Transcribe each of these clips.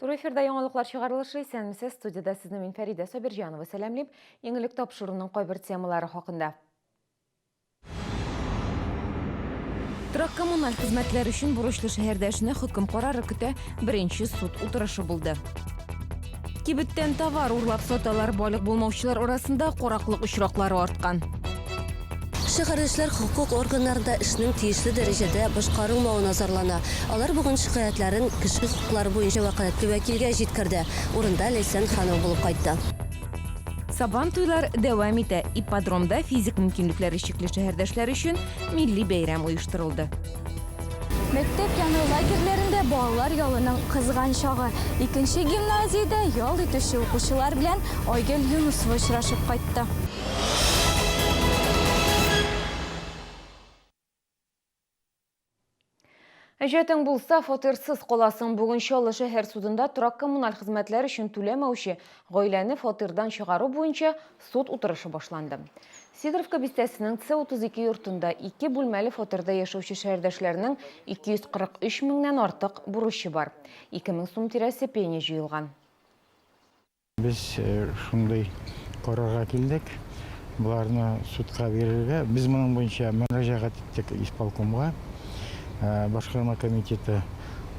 Туры эфирда яңалыклар чыгарылышы исәнмесез, студияда сезне мин Фәрида Сабирҗанова сәламлеп, еңелек тапшыруның кайбер темалары хакында. Торак коммуналь хезмәтләр өчен бурычлы шәһәрдәшне хөкем карары көтә, беренче суд утырышы булды. Кибеттән товар урлап саталар, балык булмаучылар арасында караклык очраклары арткан. Шәһәрләр хукук органнарында эшнең тиешле дәрәҗәдә башкарылмавы назарлана. Алар бүген шикаятларын кеше хукуклары буенча вәкаләтле вәкилгә җиткерде. Урында Ләйсән Ханова булып кайтты. Сабан туйлар дәвам итә. Ипподромда физик мөмкинлекләре чикле шәһәрдәшләр өчен милли бәйрәм оештырылды. Мәктәп яны лагерьләрендә балалар ялының кызган чагы. Икенче гимназиядә ял итүче укучылар белән Айгөл Юнусова очрашып кайтты. Әҗәтең булса, фатирсыз каласың. Бүген Чаллы шәһәр судында торак коммуналь хезмәтләр өчен түләмәүче гаиләне фатирдан чыгару буенча суд утырышы башланды. Сидоровка бистәсенең С32 йортында 2 бүлмәле фатирда яшәүче шәһәрдәшләрнең 243 меңнән артык бурычы бар. 2000 сум тирәсе пеня җыелган. Без шундый карарга килдек. Буларны судка бирергә. Без моның буенча мөрәҗәгать иттек исполкомга. Башкарма комитеты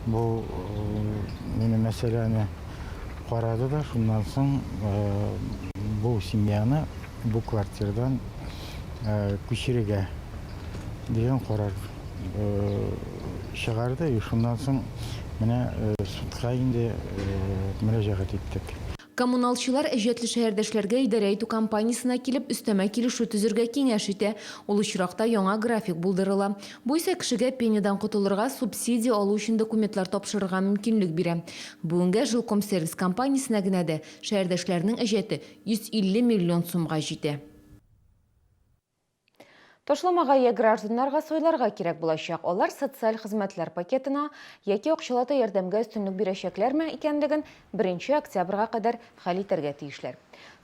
бұл мәселені қарады да, шундан соң бұл семьяны бұл квартирадан көшірге деген қарар шығарды. Шундан соң менә судка инде мөрәҗәгать иттек. Коммуналчылар әҗәтле шәһәрдәшләргә идарә итү компаниясына килеп, өстәмә килешү төзергә киңәш итә. Ул очракта яңа график булдырыла. Бу исә кешегә пениядан котылырга, субсидия алу өчен документлар тапшырырга мөмкинлек бирә. Бүгенгә Жилкомсервис компаниясенә генә дә шәһәрдәшләрнең әҗәте 150 миллион сумга җитә. Ташламага я гражданнарга сойларга кирәк булачак. Алар социаль хезмәтләр пакетына яки акчалата ярдәмгә өстенлек бирәчәкләрме икәнлеген 1 октябрьгә кадәр хәл итәргә тиешләр.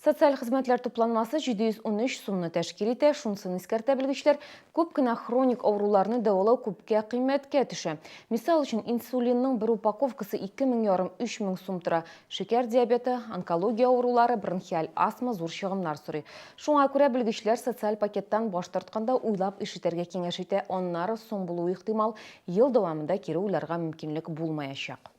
Социаль хезмәтләр тупланмасы 713 сумны тәшкил итә. Шунысын искәртә белгечләр, күп кенә хроник авыруларны дәвалау күпкә кыйммәткә төшә. Мисал өчен, инсулинның бер упаковкасы 2500-3000 сум тора. Шекәр диабеты, онкология авырулары, бронхиаль астма зур чыгымнар сорый. Шуңа күрә белгечләр социаль пакеттан баш тартканда уйлап эш итәргә киңәш итә. Аннары соң булуы ихтимал, ел дәвамында кире уйларга мөмкинлек булмаячак.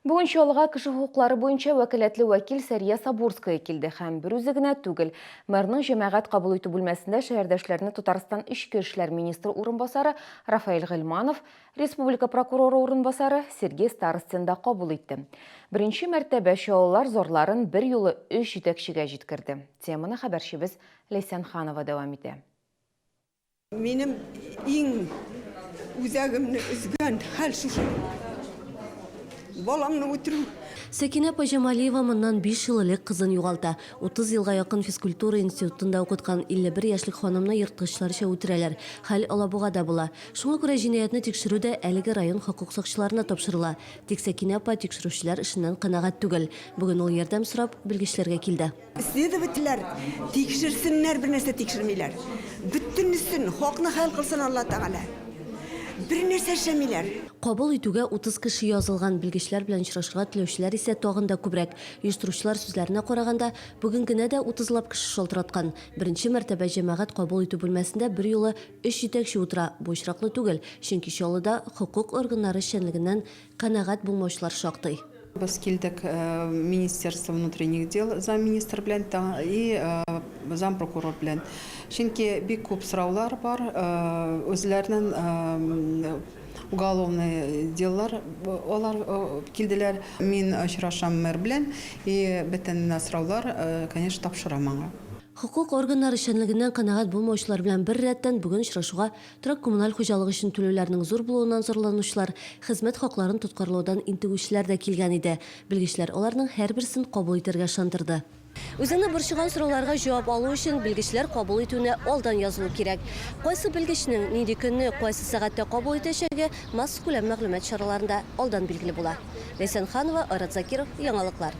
Бүген Чаллыга кеше хукуклары буенча вәкаләтле вәкил Сәрия Сабурская килде һәм бер үзе генә түгел. Мэрның җәмәгать кабул итү бүлмәсендә шәһәрдәшләрне Татарстан Ичке эшләр министры урынбасары Рафаэль Гыйльманов, республика прокуроры урынбасары Сергей Старостин да кабул итте. Беренче мәртәбә чаллылар зарларын бер юлы 3 җитәкчегә җиткерде. Теманы хәбәрчебез Ләйсән Ханова дәвам итә. Минем иң үзәгемне üzгән хәл шушы. Баламны үтерү. Сәкинә Пажамалиева моннан 5 ел элек кызын югалта. 30 елга якын физкультура институтында укыткан 51 яшьлек ханымны ерткычларча үтерәләр. Хәл Алабугада була. Шуңа күрә җинаятны тикшерүдә әлеге район хокук сакчыларына тапшырыла. Тик Сәкинә апа тикшерүчеләр эшеннән канәгать түгел. Бүген ул ярдәм сорап белгечләргә килде. Следовательләр тикшерсеннәр, бер нәрсә тикшермиләр. Бөтенесен хакны хәл кылсын Алла Тәгалә. Бер нәрсә эшләмиләр. Кабул итүгә 30 кеше язылган, белгечләр белән очрашырга теләүчеләр исә тагын да күбрәк. Оештыручылар сүзләренә караганда, бүген генә дә 30лап кеше шалтыраткан. Беренче мәртәбә җәмәгать кабул итү бүлмәсендә бер юлы 3 җитәкче утыра. Бу очраклы түгел, чөнки Чаллыда хокук органнары эшчәнлегеннән канәгать булмаучылар шактый. Біз келдік Министерство внутренних дел замминистр белән и зампрокурор белән. Чөнки бик күп сораулар бар, үзләренең уголовный делалар алар килделәр. Мин очрашам мэр белән и бөтен сораулар, конечно, тапшырам аңа. Хукук органнары эшчәнлегеннән канәгать булмаучылар белән бер рәттән бүген очрашуга торак коммуналь хуҗалыгы өчен түләүләрнең зур булуыннан зарланучылар, хезмәт хакларын тоткарлаудан интегүчеләр дә килгән иде. Белгечләр аларның һәрберсен кабул итәргә шантырды. Үзеңне борчыган сорауларга җавап алу өчен белгечләр кабул итүне алдан язылу кирәк. Кайсы белгечнең нинди көнне, кайсы сәгатьтә кабул итәчәге масс күләм мәгълүмат чараларында алдан билгеле була. Ләйсән Ханова, Айрат Закиров, Яңалыклар.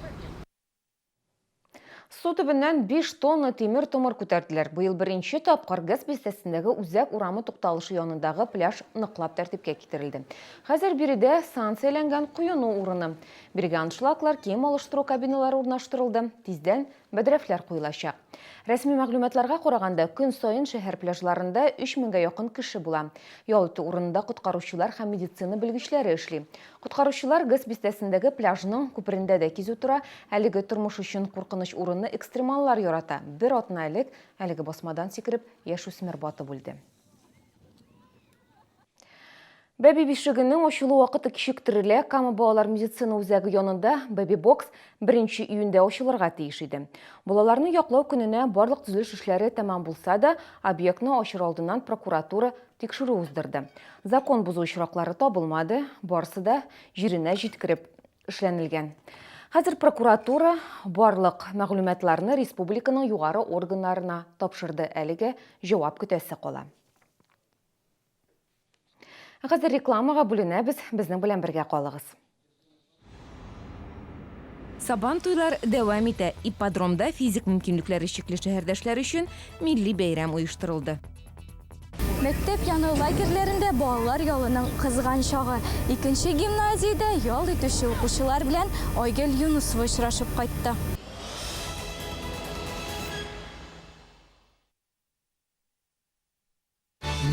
Су түбінен 5 тонна темір томыр көтәрділер. Бұйыл бірінші тапқыр газ бестесіндегі үзәк урамы тоқталышы янындағы пляж нықлап тәртіпке кетірілді. Қазір беріде санкцияланған құйыну урыны. Бірге аншылақлар кем алыштыру кабиналары орнаштырылды. Тизден бәдірәфләр қойылашақ. Рәсми мәгълүматларга қарағанда, күн сайын шәһәр пляжларында 3000-га якын кеше була. Ял итү урынында құтқаручылар һәм медицина белгечләре эшли. Құтқаручылар газ бистәсендәге пляжның күперендә дә кизү тора, әлеге тормыш өчен куркыныч урынны экстремаллар ярата. Бер атна элек әлеге басмадан сикереп яшүсмер батып үлде. Бәби бишігінің ошылу вақыты кешіктірілі, Кама балалар медицина үзәгі янында Бәби бокс 1 июньдә ошылырға тиеш иде. Балаларны яклау күненә барлык төзелеш эшләре тәмам булса да, объектны ачыр алдыннан прокуратура тикшерү уздырды. Закон бузу очраклары табылмады, барысы да җиренә җиткереп эшләнелгән. Хәзер прокуратура барлык мәгълүматларны республиканың югары органнарына тапшырды, әлегә җавап көтәсе кала. Хәзер рекламага бүленәбез, безнең белән бергә калыгыз. Сабан туйлар дәвам итә. Ипподромда физик мөмкинлекләре чикле шәһәрдәшләр өчен милли бәйрәм оештырылды. Мәктәп яны лагерьләрендә балалар ялының кызган чагы. 2-нче гимназиядә ял итүче укучылар белән Айгөл Юнусова очрашып кайтты.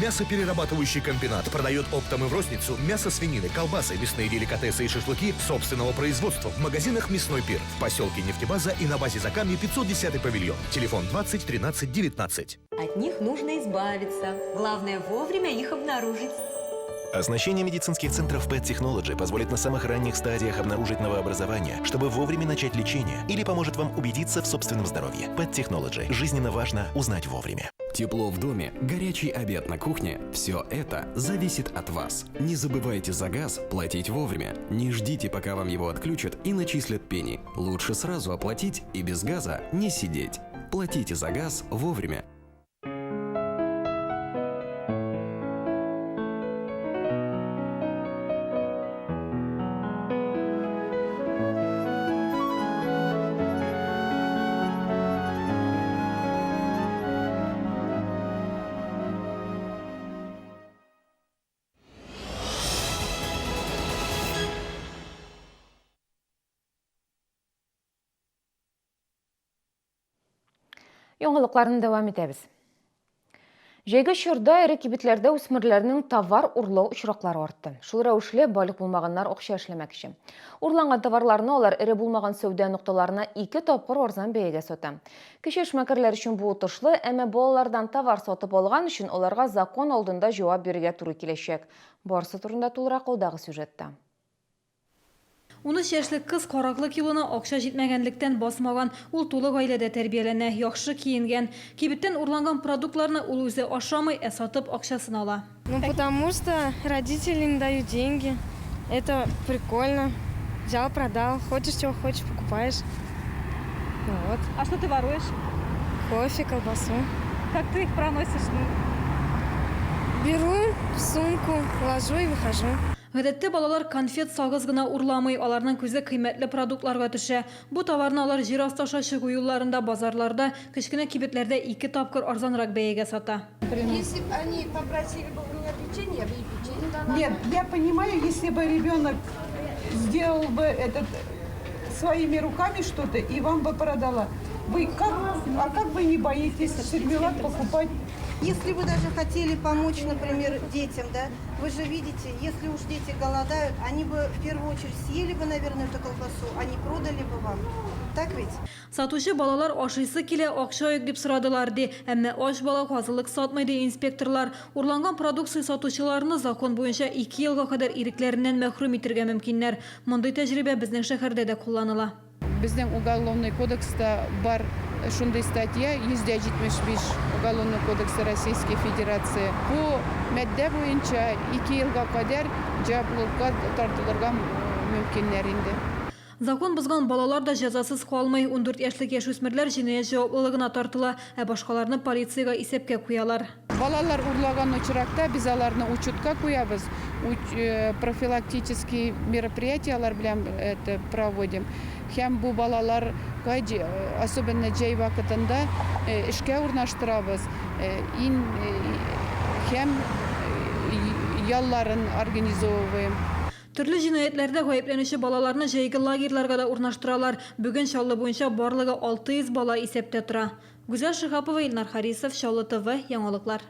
Мясоперерабатывающий комбинат продает оптом и в розницу мясо свинины, колбасы, мясные деликатесы и шашлыки собственного производства в магазинах «Мясной пир» в поселке Нефтебаза и на базе Закамья 510-й павильон. Телефон 20 13 19. От них нужно избавиться. Главное вовремя их обнаружить. Оснащение медицинских центров Pet Technology позволит на самых ранних стадиях обнаружить новообразование, чтобы вовремя начать лечение, или поможет вам убедиться в собственном здоровье. Pet Technology. Жизненно важно узнать вовремя. Тепло в доме, горячий обед на кухне – все это зависит от вас. Не забывайте за газ платить вовремя. Не ждите, пока вам его отключат и начислят пени. Лучше сразу оплатить и без газа не сидеть. Платите за газ вовремя. Яңалыкларын дәвам итәбез. Җәйге чорда эре кибетләрдә үсмерләрнең товар урлау очраклары артты. Шул рәвешле балык булмаганнар акча эшләмәкче. Урланган товарларны алар эре булмаган сәүдә нукталарына 2 тапкыр арзан бәягә сата. Кеше эшмәкәрләр өчен бу отышлы, әмма балалардан товар сатып алган өчен аларга закон алдында җавап бирергә туры киләчәк. Барысы турында тулырак алдагы сюжетта. 13 яшьлек кыз караклы килоны акча җитмәгәнлектән басмаган, ул тулы гаиләдә тәрбияләнә, яхшы киенгән. Кибеттән урланган продуктларны ул үзе ашамый, сатып акчасын ала. Ну, потому что родители не дают деньги. Это прикольно. Взял, продал. Хочешь, чего хочешь, покупаешь. Ну, вот. А что ты воруешь? Кофе, колбасу. Как ты их проносишь? Беру в сумку, ложу и выхожу. Гадәттә балалар конфет сагыз гына урламый, аларның күзе кыйммәтле продуктларга төшә. Бу товарны алар җир асты аша чыгу юлларында, базарларда, кечкенә кибетләрдә 2 тапкыр арзанрак бәягә сата. Если бы они попросили бы у меня печенье, я бы и печенье дала. Нет, я понимаю, если бы ребенок сделал бы этот своими руками что-то и вам бы продала. Вы как вы не боитесь сервелат покупать? Если вы даже хотели помочь, например, детям, да, вы же видите, если уж дети голодают, они бы в первую очередь съели бы, наверное, эту колбасу, а не продали бы вам. Так ведь? Сатучы балалар ашыйсы килә, акча юк дип сорадылар ди, әмма аш бала казылык сатмый ди инспекторлар. Урланган продукция сатучыларны закон буенча 2 елга кадәр ирекләреннән мәхрүм итәргә мөмкиннәр. Мондый тәҗрибә безнең шәһәрдә дә кулланыла. Біздің уголовный кодекста бар шундай статья 175 уголовный кодекса Российской Федерации. Бу мәддә буенча 2 елга кадәр җаваплылыкка тартылырга мөмкиннәр инде. Закон бозган балалар да җәзасыз калмый. 14 яшьлек яшүсмерләр җинаять җаваплылыгына тартыла, башкаларны полициягә исәпкә куялар. Балалар урлаган очракта біз аларны учетка куябыз, профилактический мероприятиялар белән проводим. Һәм бу балалар особенно җәй вакытында эшкә урнаштырабыз. Һәм ялларын организовываем. Төрле җинаятьләрдә гаепләнүче балаларны җәйге лагерьларга да урнаштыралар. Бүген Чаллы буенча барлыгы 600 бала исәптә тора. Гүзәл Шихапова, Илнар Харисов, Чаллы ТВ, яңалыклар.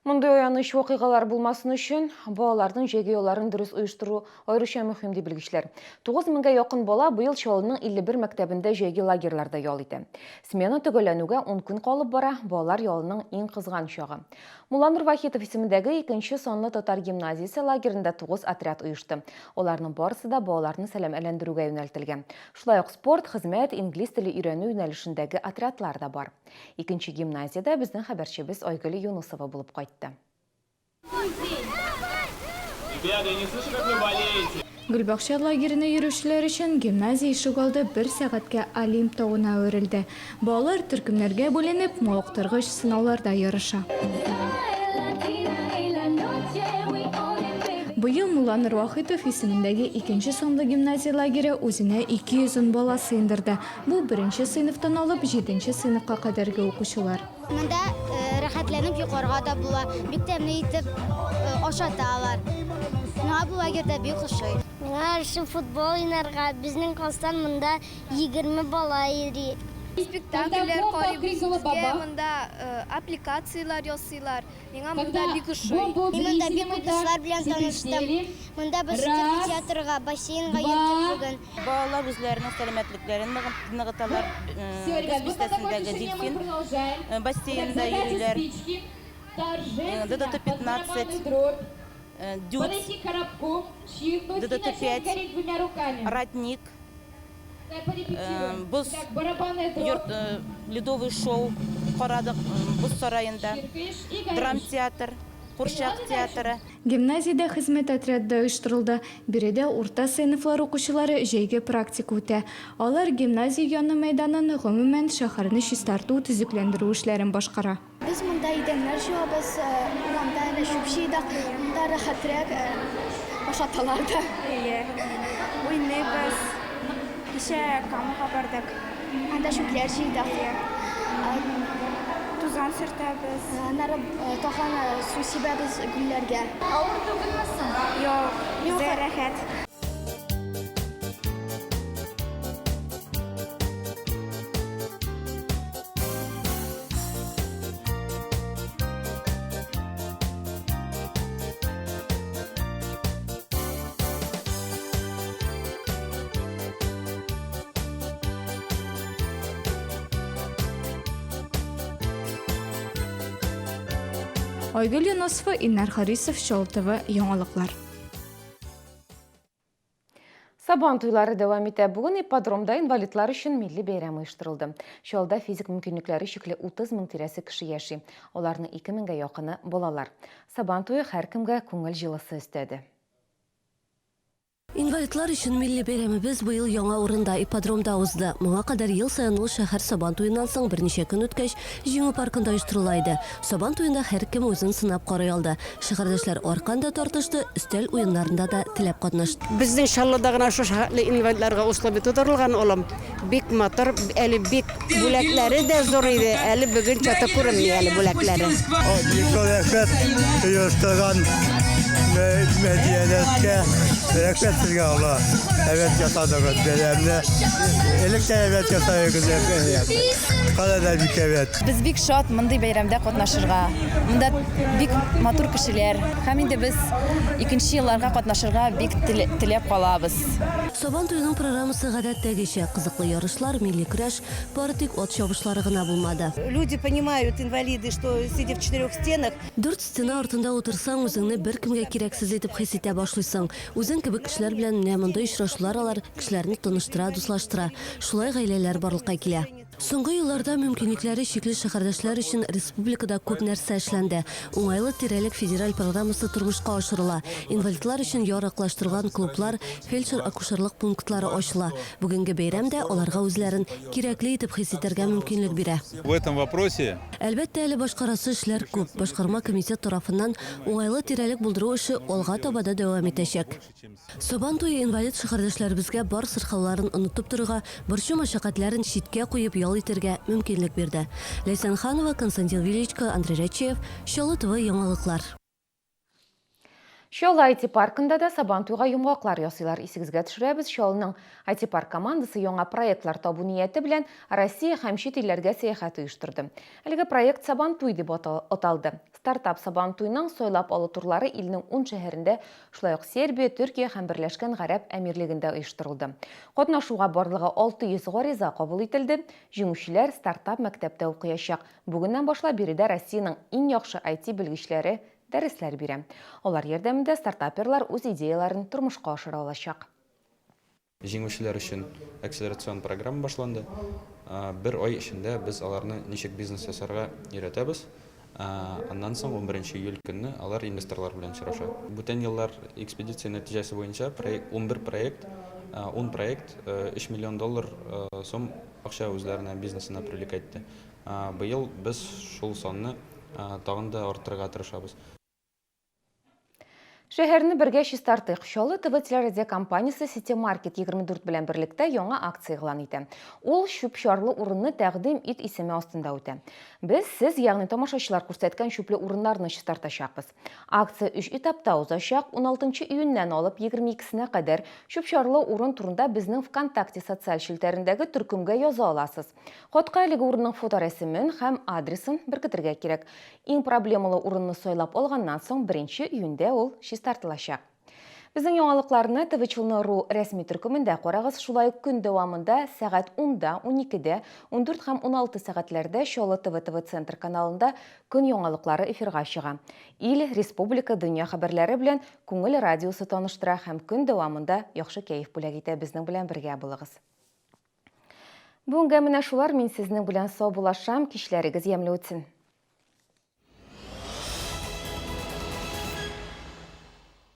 Мындай ояныч вакыйгалар булмасын өчен балалардың җәйге юлларын дөрес оештыру аеруча мөһим дип белгечләр. 9000-га якын бала быел Чаллының 51 мәктәбендә җәйге лагерьларда ял итә. Смена төгәлләнүгә 10 көн калып бара, балалар ялының иң кызган чагы. Муланур Вахитов исемендәге 2-нче санлы татар гимназиясе лагерендә 9 отряд оешты. Аларның барысы да балаларны сәламәләндерүгә юнәлтелгән. Шулай ук спорт, хезмәт, инглиз теле өйрәнү юнәлешендәге отрядлар да бар. 2-нче гимназиядә безнең хәбәрчебез Айгөл Юнусова булып кайтты. Гөлбакча лагеріне йөрүчеләр өчен гимназия ишек алды 1 сәгатькә Олимп тауына өрелде. Балалар төркемнәргә бүленеп, мавыктыргыч сынауларда ярыша. Быел Муланур Вахитов исемендәге 2-нче санлы гимназия лагере үзенә 200 бала сыйндырды. Бу 1-нче сыйныфтан алып 7-нче сыйныфка кадәрге укучылар. Монда рәхәтләнеп йокларга да була, бик тәмле итеп ашаталар. Миңа бу лагерьдә бик ошый. Миңа ошый футбол уйнарга, безнең класстан монда 20 бала йөри. Спектакльләр карыйбыз, монда аппликациялар ясыйлар. Миңа монда бик ошый. Монда бик күп дуслар белән таныштым. Монда без театрга, бассейнга йөрдек бүген. Балалар үзләренең сәламәтлекләрен ныгыталар. Бистәсендәге дельфин бассейнда йөриләр. ДДТ-15, дюц, ДДТ-5, родник. Біз ледовый шоу қарадық бұз сарайында, драм-театр, Курчак театры. Гимназияда хезмәт отряды оештырылды. Биредә урта сыйныфлар укучылары җәйге практика үтә. Алар гимназия яны мәйданын гомумән шәһәрне чистарту, төзекләндерү эшләрен башкара. Без монда идәннәр җуабыз, монда шупшыйдык, монда рәхәтрәк ашаталар да. Уйныйбыз. Кичә камга бардык. Анда шүкләр җыйдык. Тузан сөртәбез. Аннары тагын су сибәбез гүлләргә. Авыр түгелме соң? Юк, безгә рәхәт. Айгөл Юнусова, Илнар Харисов, Чаллы ТВ, яңалыклар. Сабан туйлары дәвам итә. Бүген ипподромда инвалидлар өчен милли бәйрәм оештырылды. Чаллыда физик мөмкинлекләре чикле 30 мең тирәсе кеше яши. Аларның 2 меңгә якыны балалар. Сабан туе һәркемгә күңел җылысы өстәде. Инвалидлар өчен милли бәйрәмебез быел яңа урында ипподромда узды. Моңа кадәр ел саен ул шәһәр Сабан туеннан соң берничә көн үткәч җиңү паркында оештырыла иде. Сабан туенда һәркем үзен сынап карый алды. Шәһәрдәшләр арканда тартышты, өстәл уеннарында да теләп катнашты. Безнең Чаллыда гына шу шәһәрле инвалидларга условие тудырылган улым. Бик матур, әле бик бүләкләре дә зур иде. Әле бүген чата күренми әле бүләкләре. Рәхмәт сезгә, Алла. Evet yaşadığımız dönemde elikte evet yaşadığımız kadar bik evet. Biz bik şat мындай бәйрәмдә катнашырга. Монда бик матур кешеләр. Һәм инде без икенче елларга катнашырга бик теләп калабыз. Сабан туеның программасы гадәттәгечә кызыклы ярышлар, милли көрәш, бары тик ат чабышлары гына булмады. Люди понимают, инвалиды, что сидя в 4 стенах. 4 стена артында утырсаң, үзеңне беркемгә кирәксез итеп хис итә башлыйсың. Үзең кебек кешеләр белән менә мондай очрашулар алар кешеләрне таныштыра, дуслаштыра. Шулай гаиләләр барлыкка килә. Соңгы елларда мөмкинлекләре шикле шәһәрдәшләр өчен республикада күп нәрсә эшләнде. Уңайлы тирәлек федераль программасы тормышка ашырыла. Инвалидлар өчен яраклаштырылган клублар, фельдшер-акушерлык пунктлары ачыла. Бүгенге бәйрәмдә аларга үзләрен кирәкле итеп хис итәргә мөмкинлек бирә. В этом вопросе Әлбәттә, әле башкарасы эшләр күп. Башкарма комитет тарафыннан уңайлы тирәлек булдыру эше алга таба да дәвам итәчәк. Сабан туе инвалид шәһәрдәшләребезгә бар сырхауларын онытып торырга, борчу мәшәкатьләрен читкә куеп ял итәргә мөмкинлек бирде. Ләйсән Ханова, Константин Величко, Андрей Рачеев, Чаллы ТВ яңалыклар. Шол IT-паркында да сабантуйга йомгаклар ясыйлар. Исегезгә төшерәбез, Шолның IT-парк командасы яңа проектлар табу нияте белән Россия һәм чит илләргә сәяхәт оештырды. Әлеге проект Сабантуй дип аталды. Стартап Сабантуйның сойлап алу турлары илнең 10 шәһәрендә, шулай ук Сербия, Төркия һәм Берләшкән Гарәп Әмирлегендә оештырылды. Катнашуга барлыгы 600 гариза кабул ителде. Җиңүчеләр стартап мәктәптә укыячак. Бүгеннән башлап биредә Россиянең иң яхшы IT белгечләре дәресләр бирә. Алар ярдәмендә стартаперлар үз идеяларын тормышка ашыра алачак. Җиңүчеләр өчен акселерацион программа башланды. Бер ай эчендә без аларны ничек бизнес ясарга өйрәтәбез. Аннан соң 11 июль көнне алар инвесторлар белән очраша. Бүтән еллар экспедиция нәтиҗәсе буенча 11 проект, 10 проект 3 миллион доллар сум акча үзләренә бизнесына привлекать итте. Быел без шул санны тагын да арттырырга тырышабыз. Шәһәрне бергә чистартыйк. Шолы ТВ телерадио компаниясе City Market 24 белән берлектә яңа акция игълан итә. Ул чүп-чарлы урынны тәкъдим ит исеме астында үтә. Без сез, ягъни тамашачылар күрсәткән чүпле урыннарны чистартачакбыз. Акция 3 этапта узачак. 16 июньнән алып 22-сенә кадәр чүп-чарлы урын турында безнең ВКонтакте социаль челтәрендәге төркемгә яза аласыз. Хатка әлеге урынның фоторәсемен һәм адресын беркетергә кирәк. Иң проблемалы урынны сойлап алганнан соң 1 июньдә ул чистартылачак. Безнең яңалыкларны ТВ-Чулны.ру рәсми төркемендә карагыз. Шулай ук көн дәвамында сәгать 10-да, 12-дә, 14 һәм 16 сәгатьләрдә Шолы ТВ центр каналында көн яңалыклары эфирга чыга. Ил, республика, дөнья хәбәрләре белән күңел радиосы таныштыра һәм көн дәвамында яхшы кәеф бүләк итә. Безнең белән бергә булыгыз. Бүгенгә менә шулар, мин сезнең белән сау булашам, кичләрегез ямьле үтсен.